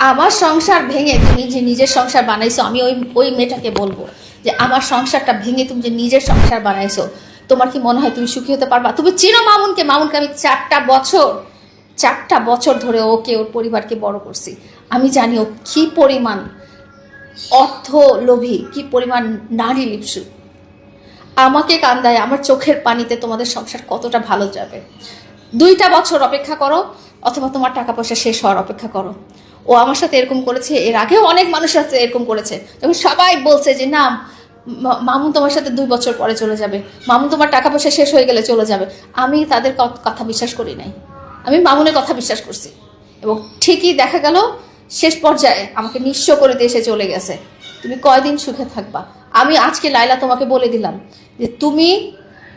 আমার সংসার ভেঙে তুমি যে নিজের সংসার বানাইছো, আমি ওই মেয়েটাকে বলবো যে আমার সংসারটা ভেঙে তুমি যে নিজের সংসার বানাইছো, তোমার কি মনে হয় তুমি সুখী হতে পারবা? তুমি চিনো মামুনকে? মামুনকে আমি 4টা বছর ধরে ওকে, ওর পরিবারকে বড় করছি। আমি জানি ও কি পরিমাণ অর্থ লোভী, কি পরিমাণ নারী লিপসু। আমাকে কান্দায়, আমার চোখের পানিতে তোমাদের সংসার কতটা ভালো যাবে। 2টা বছর অপেক্ষা করো, অথবা তোমার টাকা পয়সা শেষ হওয়ার অপেক্ষা করো। ও আমার সাথে এরকম করেছে, এর আগেও অনেক মানুষের সাথে এরকম করেছে। যখন সবাই বলছে যে না, মামুন তোমার সাথে 2 বছর পরে চলে যাবে, মামুন তোমার টাকা পয়সা শেষ হয়ে গেলে চলে যাবে, আমি তাদের কথা বিশ্বাস করি নাই। আমি মামুনের কথা বিশ্বাস করছি, এবং ঠিকই দেখা গেল শেষ পর্যায়ে আমাকে নিঃস্ব করে দিয়ে এসে চলে গেছে। তুমি কয়দিন সুখে থাকবা? আমি আজকে লাইলা তোমাকে বলে দিলাম যে তুমি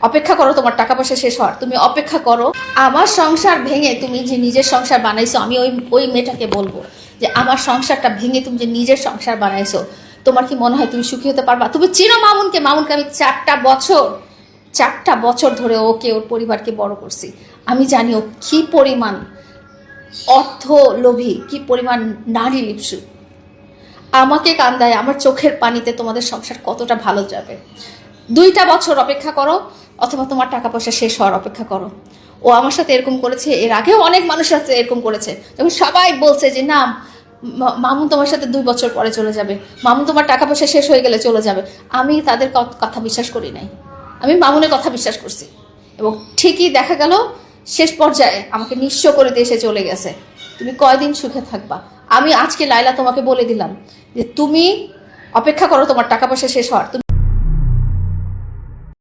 অপেক্ষা করো তোমার টাকা পয়সা শেষ হওয়ার, তুমি অপেক্ষা করো। আমার সংসার ভেঙে তুমি যে নিজের সংসার বানাইছো, আমি ওই মেয়েটাকে বলবো যে আমার সংসারটা ভেঙে তুমি যে নিজের সংসার বানাইছো, তোমার কি মনে হয় তুমি সুখী হতে পারবা? তুমি চিনো মামুনকে? মামুনকে আমি 4টা বছর ধরে ওকে, ওর পরিবারকে বড় করছি। আমি জানি ও কি পরিমাণ অর্থ লোভী, কি পরিমাণ নারী লিপসু। আমাকে কান্দায়, আমার চোখের পানিতে তোমাদের সংসার কতটা ভালো যাবে। 2টা বছর অপেক্ষা করো, অথবা তোমার টাকা পয়সা শেষ হওয়ার অপেক্ষা করো। ও আমার সাথে এরকম করেছে, এর আগেও অনেক মানুষের সাথে এরকম করেছে। যখন সবাই বলছে যে না, মামুন তোমার সাথে 2 বছর পরে চলে যাবে, মামুন তোমার টাকা পয়সা শেষ হয়ে গেলে চলে যাবে, আমি তাদের কথা বিশ্বাস করি নাই। আমি মামুনের কথা বিশ্বাস করছি, এবং ঠিকই দেখা গেল শেষ পর্যায়ে আমাকে নিঃস্ব করে দিয়ে এসে চলে গেছে। তুমি কয়দিন সুখে থাকবা? আমি আজকে লাইলা তোমাকে বলে দিলাম যে তুমি অপেক্ষা করো তোমার টাকা পয়সা শেষ হওয়ার।